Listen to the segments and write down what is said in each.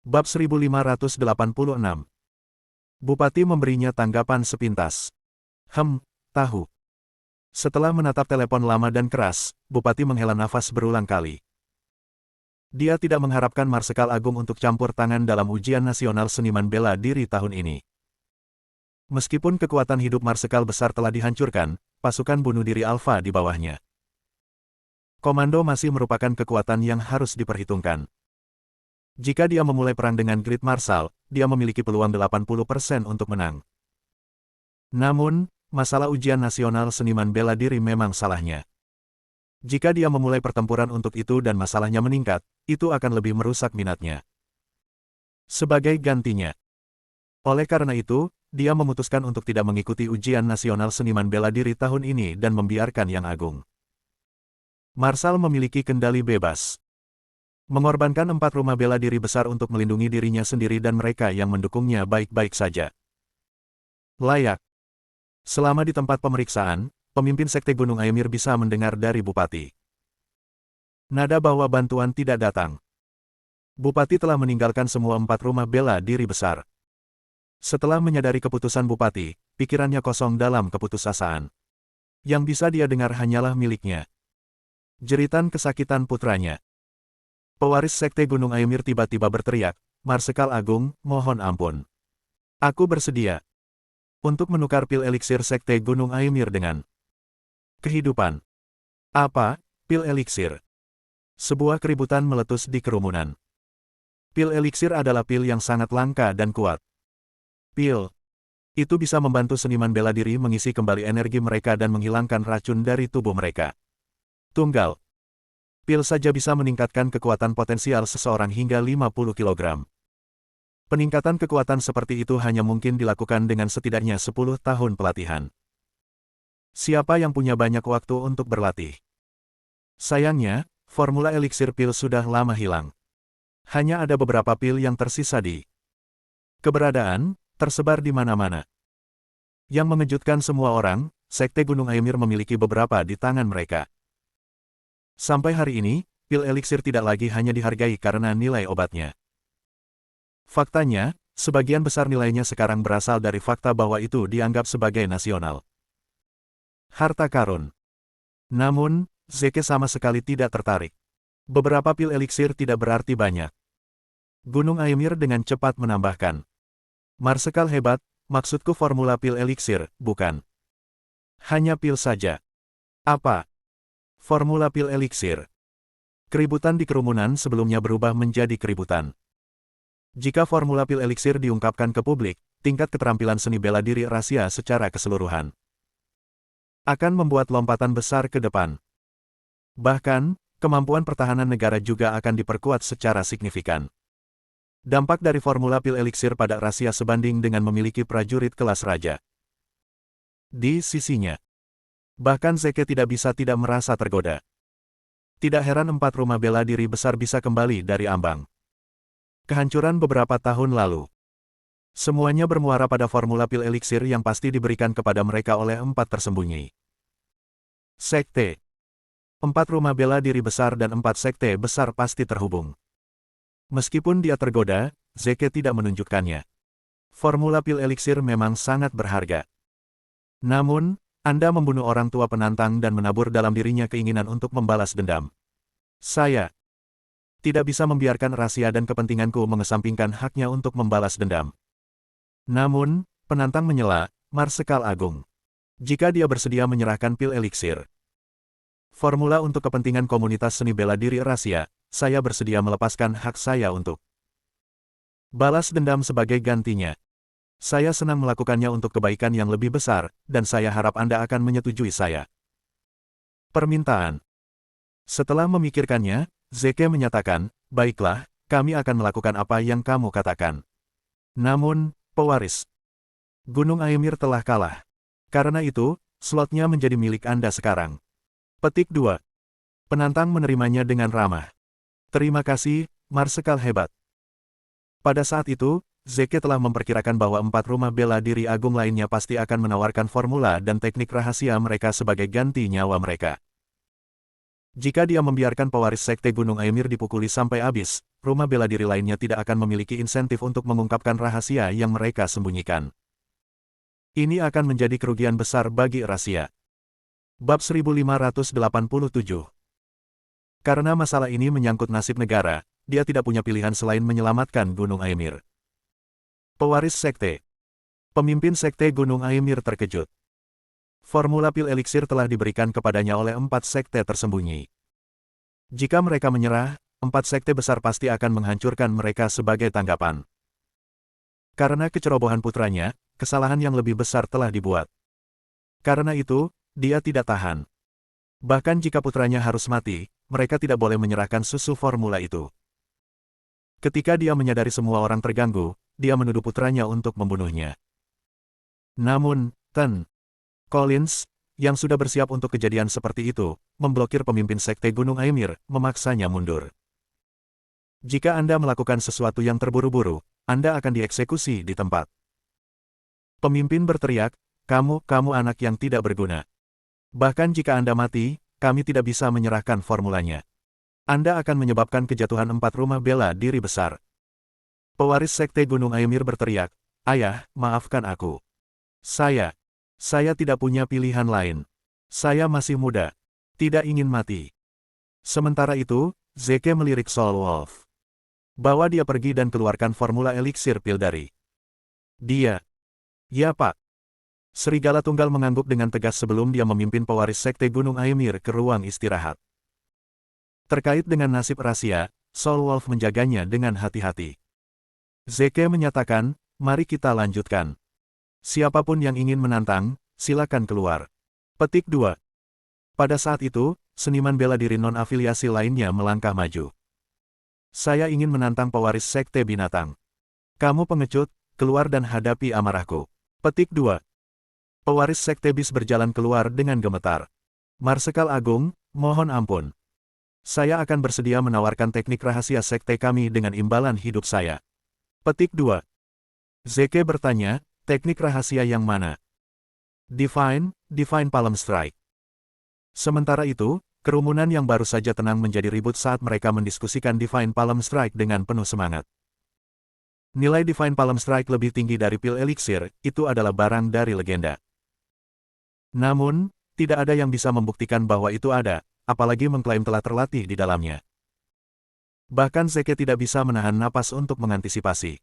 Bab 1586. Bupati memberinya tanggapan sepintas. Tahu. Setelah menatap telepon lama dan keras, Bupati menghela nafas berulang kali. Dia tidak mengharapkan Marsekal Agung untuk campur tangan dalam ujian nasional seniman bela diri tahun ini. Meskipun kekuatan hidup Marsekal besar telah dihancurkan, pasukan bunuh diri Alpha di bawahnya. Komando masih merupakan kekuatan yang harus diperhitungkan. Jika dia memulai perang dengan Great Marshal, dia memiliki peluang 80% untuk menang. Namun, masalah ujian nasional seniman bela diri memang salahnya. Jika dia memulai pertempuran untuk itu dan masalahnya meningkat, itu akan lebih merusak minatnya. Sebagai gantinya. Oleh karena itu, dia memutuskan untuk tidak mengikuti ujian nasional seniman bela diri tahun ini dan membiarkan Yang Agung. Marshal memiliki kendali bebas. Mengorbankan 4 rumah bela diri besar untuk melindungi dirinya sendiri dan mereka yang mendukungnya baik-baik saja. Layak. Selama di tempat pemeriksaan, pemimpin Sekte Gunung Aemir bisa mendengar dari Bupati. Nada bahwa bantuan tidak datang. Bupati telah meninggalkan semua 4 rumah bela diri besar. Setelah menyadari keputusan Bupati, pikirannya kosong dalam keputusasaan. Yang bisa dia dengar hanyalah miliknya. Jeritan kesakitan putranya. Pewaris Sekte Gunung Aemir tiba-tiba berteriak, "Marsekal Agung, mohon ampun. Aku bersedia untuk menukar pil eliksir Sekte Gunung Aemir dengan kehidupan." Apa, pil eliksir? Sebuah keributan meletus di kerumunan. Pil eliksir adalah pil yang sangat langka dan kuat. Pil itu bisa membantu seniman bela diri mengisi kembali energi mereka dan menghilangkan racun dari tubuh mereka. Tunggal. Pil saja bisa meningkatkan kekuatan potensial seseorang hingga 50 kg. Peningkatan kekuatan seperti itu hanya mungkin dilakukan dengan setidaknya 10 tahun pelatihan. Siapa yang punya banyak waktu untuk berlatih? Sayangnya, formula eliksir pil sudah lama hilang. Hanya ada beberapa pil yang tersisa di keberadaan, tersebar di mana-mana. Yang mengejutkan semua orang, Sekte Gunung Aemir memiliki beberapa di tangan mereka. Sampai hari ini, pil eliksir tidak lagi hanya dihargai karena nilai obatnya. Faktanya, sebagian besar nilainya sekarang berasal dari fakta bahwa itu dianggap sebagai nasional. Harta karun. Namun, Zeke sama sekali tidak tertarik. Beberapa pil eliksir tidak berarti banyak. Gunung Aemir dengan cepat menambahkan. Marsekal hebat, maksudku formula pil eliksir, bukan hanya pil saja. Apa? Formula pil eliksir. Keributan di kerumunan sebelumnya berubah menjadi keributan. Jika formula pil eliksir diungkapkan ke publik, tingkat keterampilan seni bela diri rahasia secara keseluruhan akan membuat lompatan besar ke depan. Bahkan, kemampuan pertahanan negara juga akan diperkuat secara signifikan. Dampak dari formula pil eliksir pada rahasia sebanding dengan memiliki prajurit kelas raja. Di sisinya, bahkan Zeke tidak bisa tidak merasa tergoda. Tidak heran 4 rumah bela diri besar bisa kembali dari ambang kehancuran beberapa tahun lalu. Semuanya bermuara pada formula pil eliksir yang pasti diberikan kepada mereka oleh 4 tersembunyi sekte. 4 rumah bela diri besar dan 4 sekte besar pasti terhubung. Meskipun dia tergoda, Zeke tidak menunjukkannya. Formula pil eliksir memang sangat berharga. Namun, Anda membunuh orang tua penantang dan menabur dalam dirinya keinginan untuk membalas dendam. Saya tidak bisa membiarkan rahasia dan kepentinganku mengesampingkan haknya untuk membalas dendam. Namun, penantang menyela, Marsekal Agung. Jika dia bersedia menyerahkan pil eliksir formula untuk kepentingan komunitas seni bela diri rahasia, saya bersedia melepaskan hak saya untuk balas dendam sebagai gantinya. Saya senang melakukannya untuk kebaikan yang lebih besar, dan saya harap Anda akan menyetujui saya. Permintaan. Setelah memikirkannya, Zeke menyatakan, "Baiklah, kami akan melakukan apa yang kamu katakan. Namun, pewaris Gunung Aemir telah kalah. Karena itu, slotnya menjadi milik Anda sekarang." Petik 2. Penantang menerimanya dengan ramah. "Terima kasih, Marsekal hebat." Pada saat itu, Zeke telah memperkirakan bahwa 4 rumah bela diri agung lainnya pasti akan menawarkan formula dan teknik rahasia mereka sebagai ganti nyawa mereka. Jika dia membiarkan pewaris Sekte Gunung Aemir dipukuli sampai habis, rumah bela diri lainnya tidak akan memiliki insentif untuk mengungkapkan rahasia yang mereka sembunyikan. Ini akan menjadi kerugian besar bagi Eurasia. Bab 1587. Karena masalah ini menyangkut nasib negara, dia tidak punya pilihan selain menyelamatkan Gunung Aemir. Pewaris Sekte. Pemimpin Sekte Gunung Aemir terkejut. Formula pil eliksir telah diberikan kepadanya oleh 4 sekte tersembunyi. Jika mereka menyerah, 4 sekte besar pasti akan menghancurkan mereka sebagai tanggapan. Karena kecerobohan putranya, kesalahan yang lebih besar telah dibuat. Karena itu, dia tidak tahan. Bahkan jika putranya harus mati, mereka tidak boleh menyerahkan susu formula itu. Ketika dia menyadari semua orang terganggu, dia menuduh putranya untuk membunuhnya. Namun, Collins, yang sudah bersiap untuk kejadian seperti itu, memblokir pemimpin Sekte Gunung Aemir, memaksanya mundur. Jika Anda melakukan sesuatu yang terburu-buru, Anda akan dieksekusi di tempat. Pemimpin berteriak, kamu anak yang tidak berguna. Bahkan jika Anda mati, kami tidak bisa menyerahkan formulanya. Anda akan menyebabkan kejatuhan 4 rumah bela diri besar. Pewaris Sekte Gunung Aemir berteriak, ayah, maafkan aku. Saya tidak punya pilihan lain. Saya masih muda. Tidak ingin mati. Sementara itu, Zeke melirik Soul Wolf. Bawa dia pergi dan keluarkan formula eliksir pil dari dia. Ya Pak. Serigala Tunggal mengangguk dengan tegas sebelum dia memimpin pewaris Sekte Gunung Aemir ke ruang istirahat. Terkait dengan nasib rahasia, Soul Wolf menjaganya dengan hati-hati. Zeke menyatakan, mari kita lanjutkan. Siapapun yang ingin menantang, silakan keluar. Petik 2. Pada saat itu, seniman bela diri non-afiliasi lainnya melangkah maju. Saya ingin menantang pewaris Sekte Binatang. Kamu pengecut, keluar dan hadapi amarahku. Petik 2. Pewaris Sekte Bis berjalan keluar dengan gemetar. Marsekal Agung, mohon ampun. Saya akan bersedia menawarkan teknik rahasia sekte kami dengan imbalan hidup saya. Petik 2. Zeke bertanya, teknik rahasia yang mana? Divine Palm Strike. Sementara itu, kerumunan yang baru saja tenang menjadi ribut saat mereka mendiskusikan Divine Palm Strike dengan penuh semangat. Nilai Divine Palm Strike lebih tinggi dari pil eliksir, itu adalah barang dari legenda. Namun, tidak ada yang bisa membuktikan bahwa itu ada, apalagi mengklaim telah terlatih di dalamnya. Bahkan Zeke tidak bisa menahan napas untuk mengantisipasi.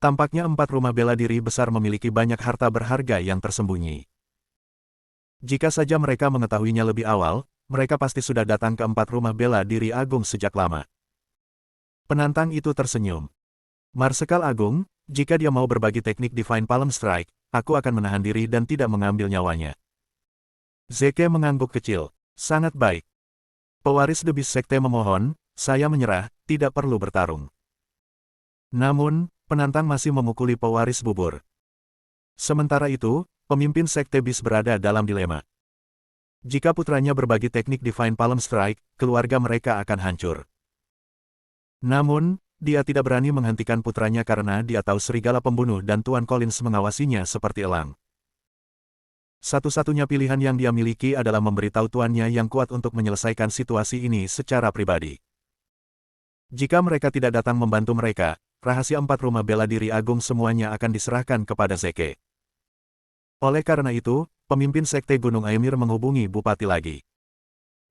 Tampaknya 4 rumah bela diri besar memiliki banyak harta berharga yang tersembunyi. Jika saja mereka mengetahuinya lebih awal, mereka pasti sudah datang ke 4 rumah bela diri agung sejak lama. Penantang itu tersenyum. Marsekal Agung, jika dia mau berbagi teknik Divine Palm Strike, aku akan menahan diri dan tidak mengambil nyawanya. Zeke mengangguk kecil. Sangat baik. Pewaris The Beast Sekte memohon, saya menyerah, tidak perlu bertarung. Namun, penantang masih memukuli pewaris bubur. Sementara itu, pemimpin Sekte Beast berada dalam dilema. Jika putranya berbagi teknik Divine Palm Strike, keluarga mereka akan hancur. Namun, dia tidak berani menghentikan putranya karena dia tahu serigala pembunuh dan Tuan Collins mengawasinya seperti elang. Satu-satunya pilihan yang dia miliki adalah memberitahu tuannya yang kuat untuk menyelesaikan situasi ini secara pribadi. Jika mereka tidak datang membantu mereka, rahasia 4 rumah bela diri agung semuanya akan diserahkan kepada Zeke. Oleh karena itu, pemimpin Sekte Gunung Aemir menghubungi Bupati lagi.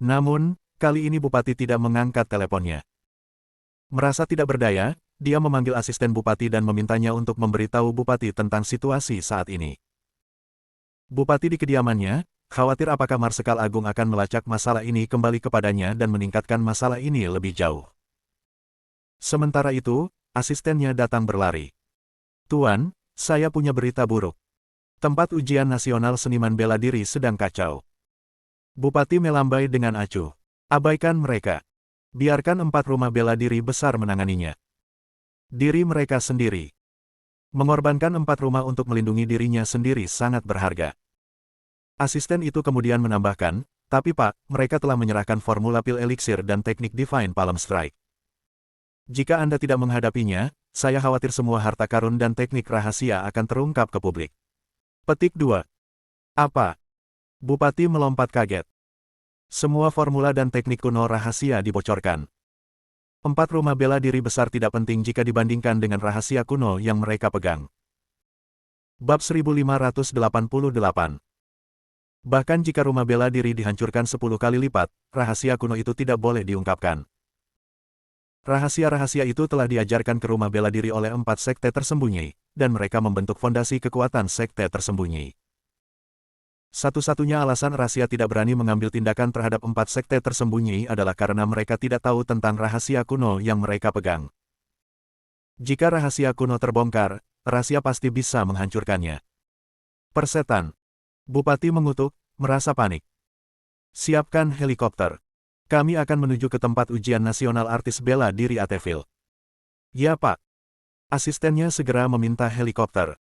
Namun, kali ini Bupati tidak mengangkat teleponnya. Merasa tidak berdaya, dia memanggil asisten Bupati dan memintanya untuk memberitahu Bupati tentang situasi saat ini. Bupati di kediamannya, khawatir apakah Marsekal Agung akan melacak masalah ini kembali kepadanya dan meningkatkan masalah ini lebih jauh. Sementara itu, asistennya datang berlari. Tuan, saya punya berita buruk. Tempat ujian nasional seniman bela diri sedang kacau. Bupati melambai dengan acuh. Abaikan mereka. Biarkan 4 rumah bela diri besar menanganinya. Diri mereka sendiri. Mengorbankan 4 rumah untuk melindungi dirinya sendiri sangat berharga. Asisten itu kemudian menambahkan, tapi Pak, mereka telah menyerahkan formula pil eliksir dan teknik Divine Palm Strike. Jika Anda tidak menghadapinya, saya khawatir semua harta karun dan teknik rahasia akan terungkap ke publik. Petik 2. Apa? Bupati melompat kaget. Semua formula dan teknik kuno rahasia dibocorkan. 4 rumah bela diri besar tidak penting jika dibandingkan dengan rahasia kuno yang mereka pegang. Bab 1588. Bahkan jika rumah bela diri dihancurkan 10 kali lipat, rahasia kuno itu tidak boleh diungkapkan. Rahasia-rahasia itu telah diajarkan ke rumah bela diri oleh 4 sekte tersembunyi, dan mereka membentuk fondasi kekuatan sekte tersembunyi. Satu-satunya alasan rahasia tidak berani mengambil tindakan terhadap 4 sekte tersembunyi adalah karena mereka tidak tahu tentang rahasia kuno yang mereka pegang. Jika rahasia kuno terbongkar, rahasia pasti bisa menghancurkannya. Persetan. Bupati mengutuk, merasa panik. Siapkan helikopter. Kami akan menuju ke tempat ujian nasional artis bela diri Ateville. Ya Pak. Asistennya segera meminta helikopter.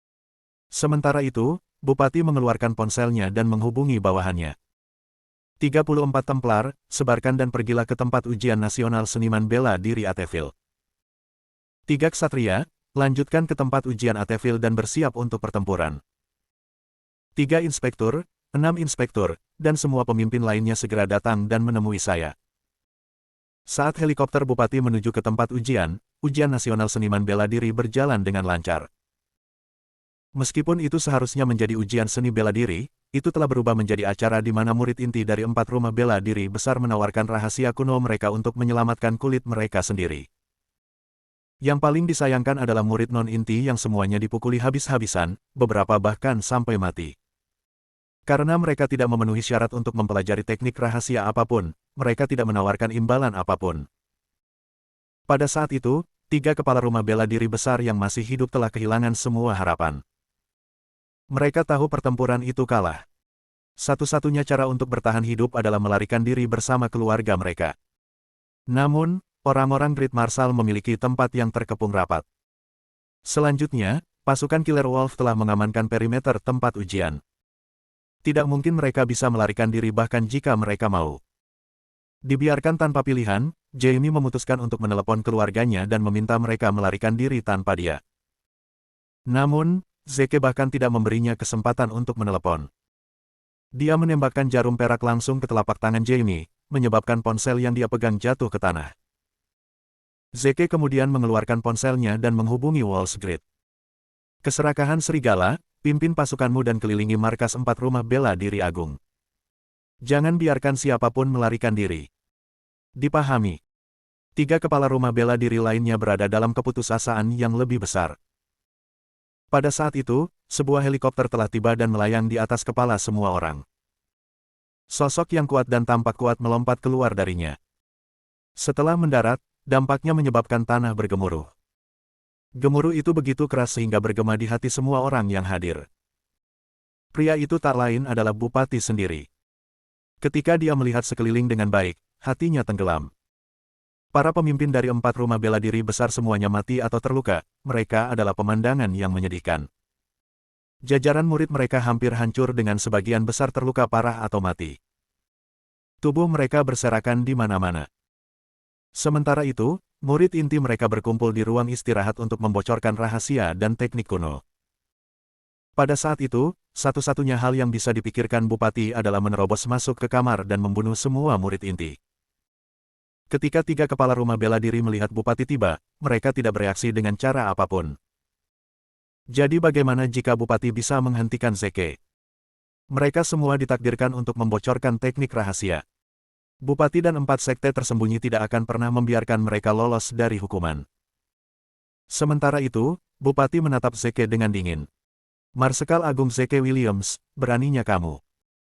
Sementara itu, Bupati mengeluarkan ponselnya dan menghubungi bawahannya. 34 Templar, sebarkan dan pergilah ke tempat ujian nasional seniman bela diri Ateville. 3 Ksatria, lanjutkan ke tempat ujian Ateville dan bersiap untuk pertempuran. 3 Inspektur, 6 Inspektur, dan semua pemimpin lainnya segera datang dan menemui saya. Saat helikopter Bupati menuju ke tempat ujian nasional seniman bela diri berjalan dengan lancar. Meskipun itu seharusnya menjadi ujian seni bela diri, itu telah berubah menjadi acara di mana murid inti dari 4 rumah bela diri besar menawarkan rahasia kuno mereka untuk menyelamatkan kulit mereka sendiri. Yang paling disayangkan adalah murid non-inti yang semuanya dipukuli habis-habisan, beberapa bahkan sampai mati. Karena mereka tidak memenuhi syarat untuk mempelajari teknik rahasia apapun, mereka tidak menawarkan imbalan apapun. Pada saat itu, 3 kepala rumah bela diri besar yang masih hidup telah kehilangan semua harapan. Mereka tahu pertempuran itu kalah. Satu-satunya cara untuk bertahan hidup adalah melarikan diri bersama keluarga mereka. Namun, orang-orang Great Marshal memiliki tempat yang terkepung rapat. Selanjutnya, pasukan Killer Wolf telah mengamankan perimeter tempat ujian. Tidak mungkin mereka bisa melarikan diri bahkan jika mereka mau. Dibiarkan tanpa pilihan, Jamie memutuskan untuk menelepon keluarganya dan meminta mereka melarikan diri tanpa dia. Namun, Zeke bahkan tidak memberinya kesempatan untuk menelepon. Dia menembakkan jarum perak langsung ke telapak tangan Jamie, menyebabkan ponsel yang dia pegang jatuh ke tanah. Zeke kemudian mengeluarkan ponselnya dan menghubungi Walls Grid. Keserakahan serigala, pimpin pasukanmu dan kelilingi markas 4 rumah bela diri agung. Jangan biarkan siapapun melarikan diri. Dipahami. 3 kepala rumah bela diri lainnya berada dalam keputusasaan yang lebih besar. Pada saat itu, sebuah helikopter telah tiba dan melayang di atas kepala semua orang. Sosok yang kuat dan tampak kuat melompat keluar darinya. Setelah mendarat, dampaknya menyebabkan tanah bergemuruh. Gemuruh itu begitu keras sehingga bergema di hati semua orang yang hadir. Pria itu tak lain adalah Bupati sendiri. Ketika dia melihat sekeliling dengan baik, hatinya tenggelam. Para pemimpin dari 4 rumah bela diri besar semuanya mati atau terluka, mereka adalah pemandangan yang menyedihkan. Jajaran murid mereka hampir hancur dengan sebagian besar terluka parah atau mati. Tubuh mereka berserakan di mana-mana. Sementara itu, murid inti mereka berkumpul di ruang istirahat untuk membocorkan rahasia dan teknik kuno. Pada saat itu, satu-satunya hal yang bisa dipikirkan Bupati adalah menerobos masuk ke kamar dan membunuh semua murid inti. Ketika 3 kepala rumah bela diri melihat Bupati tiba, mereka tidak bereaksi dengan cara apapun. Jadi bagaimana jika Bupati bisa menghentikan Zeke? Mereka semua ditakdirkan untuk membocorkan teknik rahasia. Bupati dan 4 sekte tersembunyi tidak akan pernah membiarkan mereka lolos dari hukuman. Sementara itu, Bupati menatap Zeke dengan dingin. Marsekal Agung Zeke Williams, beraninya kamu.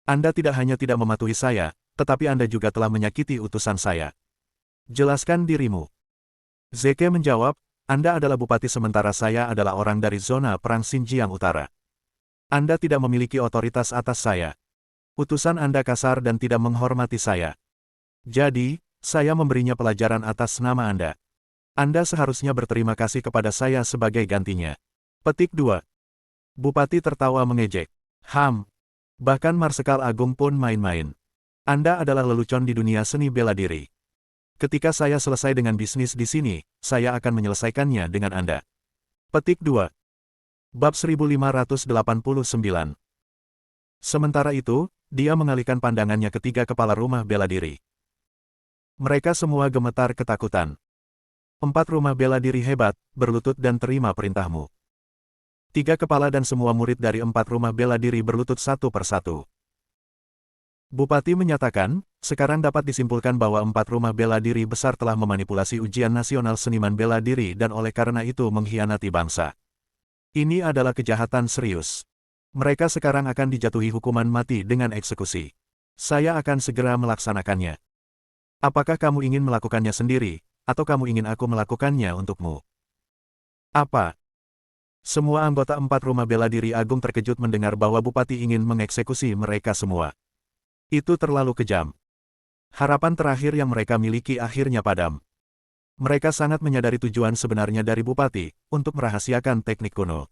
Anda tidak hanya tidak mematuhi saya, tetapi Anda juga telah menyakiti utusan saya. Jelaskan dirimu. Zeke menjawab, Anda adalah bupati sementara saya adalah orang dari zona perang Xinjiang Utara. Anda tidak memiliki otoritas atas saya. Utusan Anda kasar dan tidak menghormati saya. Jadi, saya memberinya pelajaran atas nama Anda. Anda seharusnya berterima kasih kepada saya sebagai gantinya. Petik 2. Bupati tertawa mengejek. Bahkan Marsekal Agung pun main-main. Anda adalah lelucon di dunia seni bela diri. Ketika saya selesai dengan bisnis di sini, saya akan menyelesaikannya dengan Anda. Petik 2. Bab 1589. Sementara itu, dia mengalihkan pandangannya ke 3 kepala rumah bela diri. Mereka semua gemetar ketakutan. 4 rumah bela diri hebat, berlutut dan terima perintahmu. 3 kepala dan semua murid dari 4 rumah bela diri berlutut satu persatu. Bupati menyatakan, sekarang dapat disimpulkan bahwa 4 rumah bela diri besar telah memanipulasi ujian nasional seniman bela diri dan oleh karena itu mengkhianati bangsa. Ini adalah kejahatan serius. Mereka sekarang akan dijatuhi hukuman mati dengan eksekusi. Saya akan segera melaksanakannya. Apakah kamu ingin melakukannya sendiri, atau kamu ingin aku melakukannya untukmu? Apa? Semua anggota 4 rumah bela diri agung terkejut mendengar bahwa Bupati ingin mengeksekusi mereka semua. Itu terlalu kejam. Harapan terakhir yang mereka miliki akhirnya padam. Mereka sangat menyadari tujuan sebenarnya dari Bupati, untuk merahasiakan teknik kuno.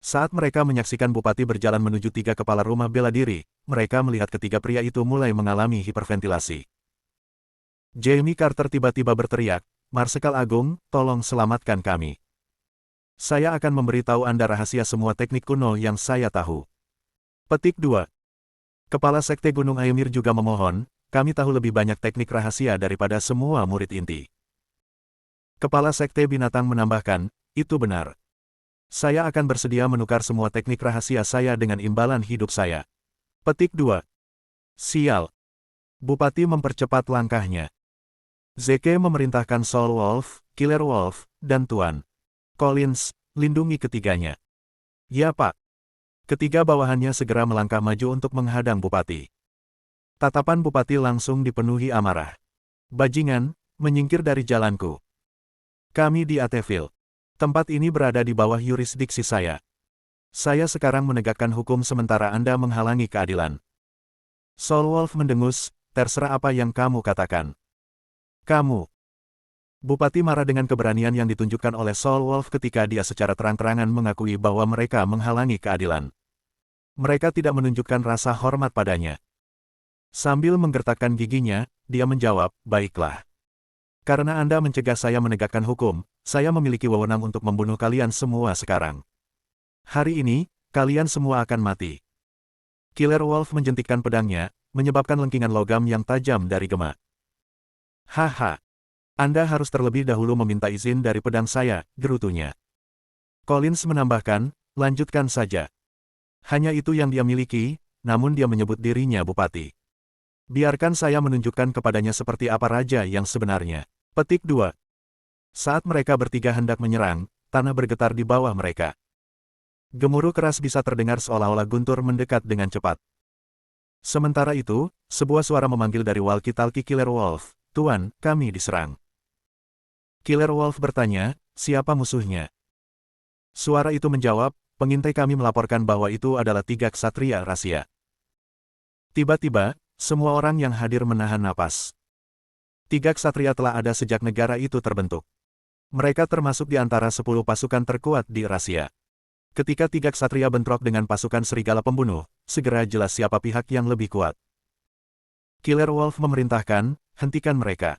Saat mereka menyaksikan Bupati berjalan menuju 3 kepala rumah bela diri, mereka melihat ketiga pria itu mulai mengalami hiperventilasi. Jamie Carter tiba-tiba berteriak, "Marsekal Agung, tolong selamatkan kami. Saya akan memberitahu Anda rahasia semua teknik kuno yang saya tahu." Petik 2. Kepala Sekte Gunung Aymir juga memohon, "Kami tahu lebih banyak teknik rahasia daripada semua murid inti." Kepala Sekte Binatang menambahkan, "Itu benar. Saya akan bersedia menukar semua teknik rahasia saya dengan imbalan hidup saya." Petik 2. Sial. Bupati mempercepat langkahnya. Zeke memerintahkan Soul Wolf, Killer Wolf, dan Tuan Collins, lindungi ketiganya. Ya Pak. Ketiga bawahannya segera melangkah maju untuk menghadang Bupati. Tatapan Bupati langsung dipenuhi amarah. "Bajingan, menyingkir dari jalanku. Kami di Ateville. Tempat ini berada di bawah yurisdiksi saya. Saya sekarang menegakkan hukum sementara Anda menghalangi keadilan." Soul Wolf mendengus, "Terserah apa yang kamu katakan. Kamu." Bupati marah dengan keberanian yang ditunjukkan oleh Soul Wolf ketika dia secara terang-terangan mengakui bahwa mereka menghalangi keadilan. Mereka tidak menunjukkan rasa hormat padanya. Sambil menggertakkan giginya, dia menjawab, "Baiklah. Karena Anda mencegah saya menegakkan hukum, saya memiliki wewenang untuk membunuh kalian semua sekarang. Hari ini, kalian semua akan mati." Killer Wolf menjentikkan pedangnya, menyebabkan lengkingan logam yang tajam dari gema. "Haha. Anda harus terlebih dahulu meminta izin dari pedang saya," gerutunya. Collins menambahkan, "Lanjutkan saja. Hanya itu yang dia miliki, namun dia menyebut dirinya Bupati. Biarkan saya menunjukkan kepadanya seperti apa raja yang sebenarnya." Petik 2. Saat mereka bertiga hendak menyerang, tanah bergetar di bawah mereka. Gemuruh keras bisa terdengar seolah-olah guntur mendekat dengan cepat. Sementara itu, sebuah suara memanggil dari walkie-talkie Killer Wolf, "Tuan, kami diserang." Killer Wolf bertanya, "Siapa musuhnya?" Suara itu menjawab, "Pengintai kami melaporkan bahwa itu adalah 3 ksatria rahasia." Tiba-tiba, semua orang yang hadir menahan napas. 3 ksatria telah ada sejak negara itu terbentuk. Mereka termasuk di antara 10 pasukan terkuat di rahasia. Ketika 3 ksatria bentrok dengan pasukan serigala pembunuh, segera jelas siapa pihak yang lebih kuat. Killer Wolf memerintahkan, "Hentikan mereka.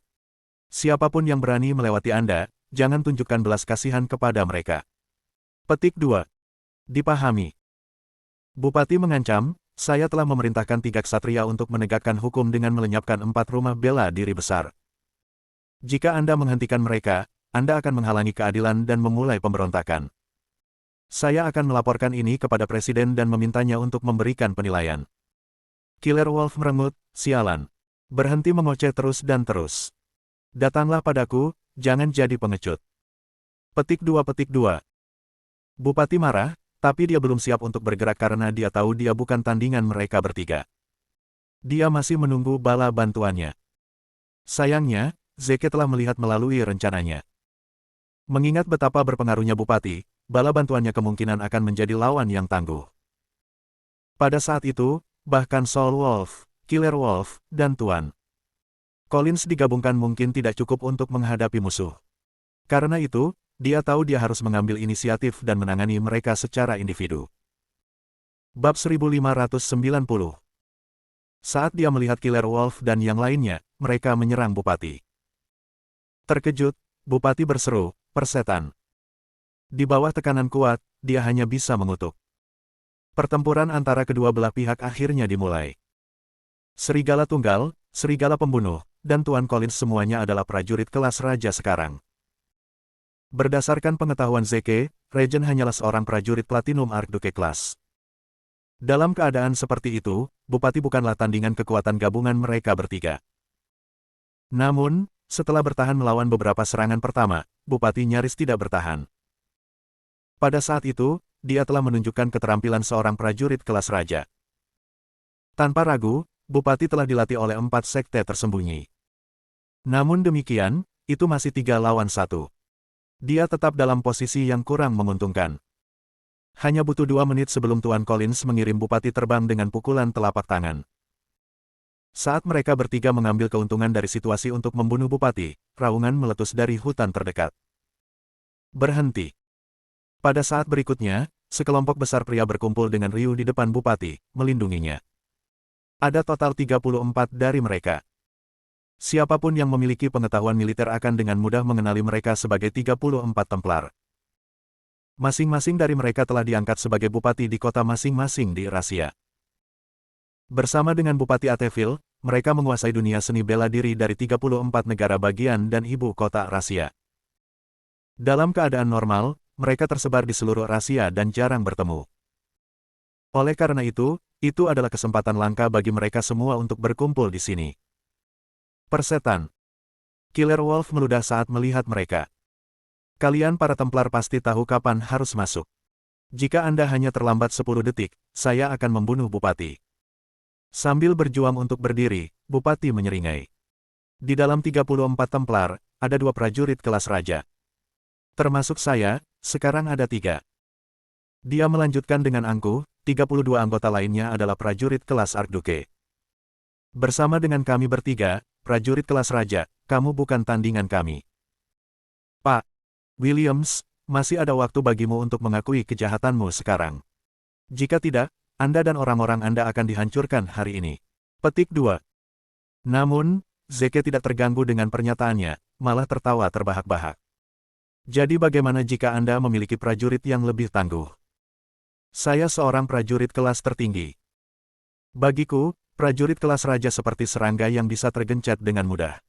Siapapun yang berani melewati Anda, jangan tunjukkan belas kasihan kepada mereka." Petik 2. Dipahami. Bupati mengancam, "Saya telah memerintahkan 3 ksatria untuk menegakkan hukum dengan melenyapkan 4 rumah bela diri besar. Jika Anda menghentikan mereka, Anda akan menghalangi keadilan dan memulai pemberontakan. Saya akan melaporkan ini kepada Presiden dan memintanya untuk memberikan penilaian." Killer Wolf merengut, "Sialan. Berhenti mengoceh terus dan terus. Datanglah padaku, jangan jadi pengecut." Petik 2. Bupati marah, tapi dia belum siap untuk bergerak karena dia tahu dia bukan tandingan mereka bertiga. Dia masih menunggu bala bantuannya. Sayangnya, Zeke telah melihat melalui rencananya. Mengingat betapa berpengaruhnya Bupati, bala bantuannya kemungkinan akan menjadi lawan yang tangguh. Pada saat itu, bahkan Soul Wolf, Killer Wolf, dan Tuan Collins digabungkan mungkin tidak cukup untuk menghadapi musuh. Karena itu, dia tahu dia harus mengambil inisiatif dan menangani mereka secara individu. Bab 1590. Saat dia melihat Killer Wolf dan yang lainnya, mereka menyerang Bupati. Terkejut, Bupati berseru, "Persetan." Di bawah tekanan kuat, dia hanya bisa mengutuk. Pertempuran antara kedua belah pihak akhirnya dimulai. Serigala tunggal, serigala pembunuh, dan Tuan Collins semuanya adalah prajurit kelas raja sekarang. Berdasarkan pengetahuan Zeke, Regen hanyalah seorang prajurit Platinum Archduke kelas. Dalam keadaan seperti itu, Bupati bukanlah tandingan kekuatan gabungan mereka bertiga. Namun, setelah bertahan melawan beberapa serangan pertama, Bupati nyaris tidak bertahan. Pada saat itu, dia telah menunjukkan keterampilan seorang prajurit kelas raja. Tanpa ragu, Bupati telah dilatih oleh 4 sekte tersembunyi. Namun demikian, itu masih 3 lawan 1. Dia tetap dalam posisi yang kurang menguntungkan. Hanya butuh 2 menit sebelum Tuan Collins mengirim Bupati terbang dengan pukulan telapak tangan. Saat mereka bertiga mengambil keuntungan dari situasi untuk membunuh Bupati, raungan meletus dari hutan terdekat. Berhenti. Pada saat berikutnya, sekelompok besar pria berkumpul dengan Ryu di depan Bupati, melindunginya. Ada total 34 dari mereka. Siapapun yang memiliki pengetahuan militer akan dengan mudah mengenali mereka sebagai 34 Templar. Masing-masing dari mereka telah diangkat sebagai bupati di kota masing-masing di Rasia. Bersama dengan Bupati Ateville, mereka menguasai dunia seni bela diri dari 34 negara bagian dan ibu kota Rasia. Dalam keadaan normal, mereka tersebar di seluruh Rasia dan jarang bertemu. Oleh karena itu adalah kesempatan langka bagi mereka semua untuk berkumpul di sini. Persetan. Killer Wolf meludah saat melihat mereka. Kalian para Templar pasti tahu kapan harus masuk. Jika Anda hanya terlambat 10 detik, saya akan membunuh Bupati. Sambil berjuang untuk berdiri, Bupati menyeringai. Di dalam 34 Templar, ada 2 prajurit kelas raja. Termasuk saya, sekarang ada 3. Dia melanjutkan dengan angkuh, 32 anggota lainnya adalah prajurit kelas Archduke. Bersama dengan kami bertiga, prajurit kelas raja, kamu bukan tandingan kami. Pak Williams, masih ada waktu bagimu untuk mengakui kejahatanmu sekarang. Jika tidak, Anda dan orang-orang Anda akan dihancurkan hari ini. Petik 2. Namun, Zeke tidak terganggu dengan pernyataannya, malah tertawa terbahak-bahak. Jadi bagaimana jika Anda memiliki prajurit yang lebih tangguh? Saya seorang prajurit kelas tertinggi. Bagiku, prajurit kelas raja seperti serangga yang bisa tergencet dengan mudah.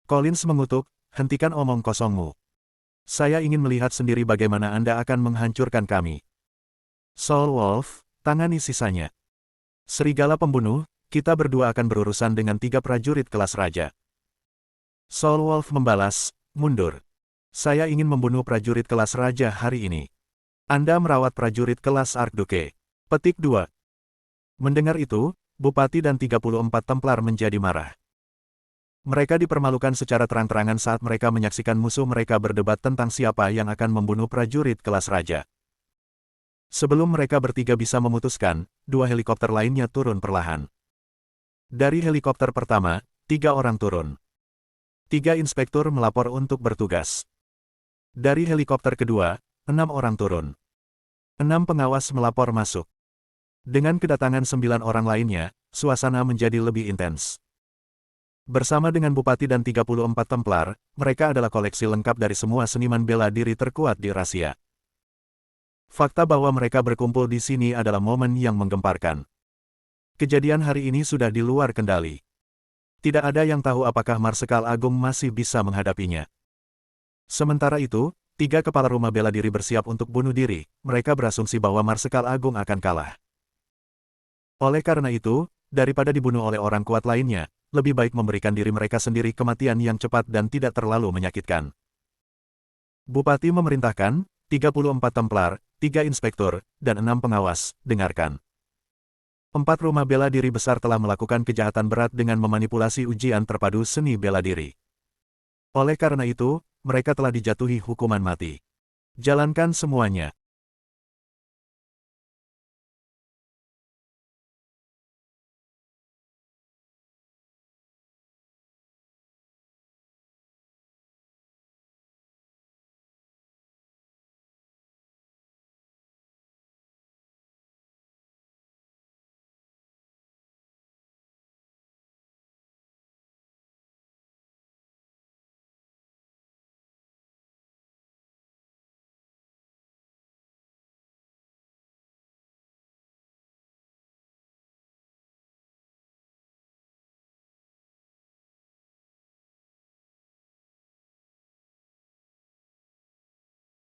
Collins mengutuk, hentikan omong kosongmu. Saya ingin melihat sendiri bagaimana Anda akan menghancurkan kami. Soul Wolf, tangani sisanya. Serigala pembunuh, kita berdua akan berurusan dengan 3 prajurit kelas raja. Soul Wolf membalas, mundur. Saya ingin membunuh prajurit kelas raja hari ini. Anda merawat prajurit kelas Archduke. Petik 2. Mendengar itu, Bupati dan 34 Templar menjadi marah. Mereka dipermalukan secara terang-terangan saat mereka menyaksikan musuh mereka berdebat tentang siapa yang akan membunuh prajurit kelas raja. Sebelum mereka bertiga bisa memutuskan, 2 helikopter lainnya turun perlahan. Dari helikopter pertama, 3 orang turun. 3 inspektur melapor untuk bertugas. Dari helikopter kedua, 6 orang turun. 6 pengawas melapor masuk. Dengan kedatangan 9 orang lainnya, suasana menjadi lebih intens. Bersama dengan Bupati dan 34 Templar, mereka adalah koleksi lengkap dari semua seniman bela diri terkuat di Rasia. Fakta bahwa mereka berkumpul di sini adalah momen yang menggemparkan. Kejadian hari ini sudah di luar kendali. Tidak ada yang tahu apakah Marsekal Agung masih bisa menghadapinya. Sementara itu, 3 kepala rumah bela diri bersiap untuk bunuh diri, mereka berasumsi bahwa Marsekal Agung akan kalah. Oleh karena itu, daripada dibunuh oleh orang kuat lainnya, lebih baik memberikan diri mereka sendiri kematian yang cepat dan tidak terlalu menyakitkan. Bupati memerintahkan, 34 Templar, 3 inspektur, dan 6 pengawas, dengarkan. 4 rumah bela diri besar telah melakukan kejahatan berat dengan memanipulasi ujian terpadu seni bela diri. Oleh karena itu, mereka telah dijatuhi hukuman mati. Jalankan semuanya.